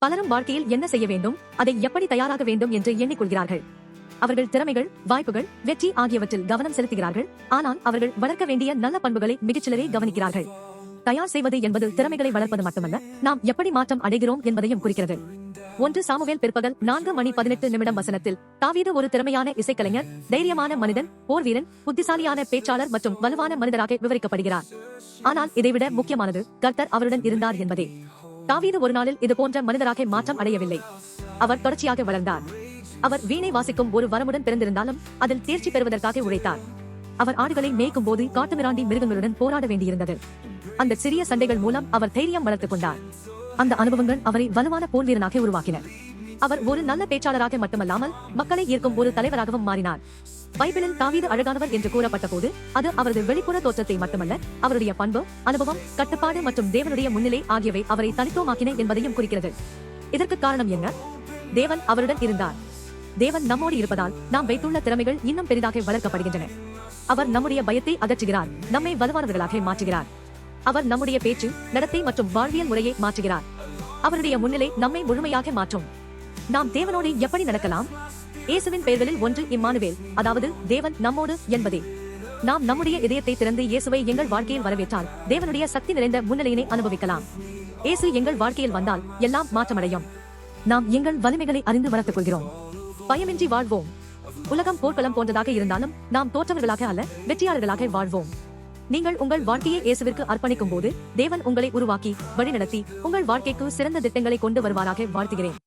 பலரும் வாழ்க்கையில் என்ன செய்ய வேண்டும், அதை எப்படி தயாராக வேண்டும் என்று எண்ணிக்கொள்கிறார்கள். அவர்கள் திறமைகள், வாய்ப்புகள், வெற்றி ஆகியவற்றில் கவனம் செலுத்துகிறார்கள். ஆனால் அவர்கள் வளர்க்க வேண்டிய நல்ல பண்புகளை மிகச்சிலரே கவனிக்கிறார்கள். தயார் செய்வது என்பது திறமைகளை வளர்ப்பது மட்டுமல்ல, நாம் எப்படி மாற்றம் அடைகிறோம் என்பதையும் குறிக்கிறது. 1 சாமுவேல் பிற்பகல் 4:18 வசனத்தில் தாவீது ஒரு திறமையான இசைக்கலைஞர், தைரியமான மனிதன், போர் வீரன், புத்திசாலியான பேச்சாளர் மற்றும் வலுவான மனிதராக விவரிக்கப்படுகிறார். ஆனால் இதைவிட முக்கியமானது, கர்த்தர் அவருடன் இருந்தார் என்பதே. தாவீது ஒரு நாளில் இது போன்ற மனிதராக மாற்றம் அடையவில்லை. அவர் தொடர்ச்சியாக வளர்ந்தார். அவர் வீணை வாசிக்கும் ஒரு வரமுடன் பிறந்திருந்தாலும் அதில் தேர்ச்சி பெறுவதற்காக உழைத்தார். அவர் ஆடுகளை மேய்க்கும் போது காட்டுமிராண்டி மிருகங்களுடன் போராட வேண்டியிருந்தது. அந்த சிறிய சண்டைகள் மூலம் அவர் தைரியம் வளர்த்துக் கொண்டார். அந்த அனுபவங்கள் அவரை வலுவான போர் வீரனாக உருவாக்கின. அவர் ஒரு நல்ல பேச்சாளராக மட்டுமல்லாமல் மக்களை ஈர்க்கும் ஒரு தலைவராகவும் மாறினார். பைபிளில் தாவீது அழகானவர் என்று கூறப்பட்ட போது அது அவரது வெளிப்புற தோற்றத்தை மட்டுமல்ல, அவருடைய பண்பு, அனுபவம், கட்டுப்பாடு மற்றும் தேவனுடைய முன்னிலை ஆகியவை அவரை தனித்துவமாக்கின என்பதையும் குறிக்கிறது. இதற்கு காரணம் என்ன? தேவன் அவருடன் இருந்தார். தேவன் நம்மோடு இருப்பதால் நாம் வைத்துள்ள திறமைகள் இன்னும் பெரிதாக வளர்க்கப்படுகின்றன. அவர் நம்முடைய பயத்தை அகற்றுகிறார், நம்மை வலுவானவர்களாக மாற்றுகிறார். அவர் நம்முடைய பேச்சு, நடத்தை மற்றும் வாழ்வியல் முறையை மாற்றுகிறார். அவருடைய முன்னிலை நம்மை முழுமையாக மாற்றும். நாம் தேவனோடு எப்படி நடக்கலாம்? இயேசுவின் பெயர்களில் ஒன்று இம்மானுவேல், அதாவது தேவன் நம்மோடு என்பதே. நாம் நம்முடைய இதயத்தை திறந்து இயேசுவை எங்கள் வாழ்க்கையில் வரவேற்றால் தேவனுடைய சக்தி நிறைந்த முன்னிலையினை அனுபவிக்கலாம். இயேசு எங்கள் வாழ்க்கையில் வந்தால் எல்லாம் மாற்றமடையும். நாம் எங்கள் வலிமைகளை அறிந்து வளர்த்துக் கொள்கிறோம். பயமின்றி வாழ்வோம். உலகம் போர்க்களம் போன்றதாக இருந்தாலும் நாம் தோற்றவர்களாக அல்ல, வெற்றியாளர்களாக வாழ்வோம். நீங்கள் உங்கள் வாழ்க்கையை இயேசுவிற்கு அர்ப்பணிக்கும் போது தேவன் உங்களை உருவாக்கி வழிநடத்தி உங்கள் வாழ்க்கைக்கு சிறந்த திட்டங்களை கொண்டு வருவாராக வாழ்த்துகிறேன்.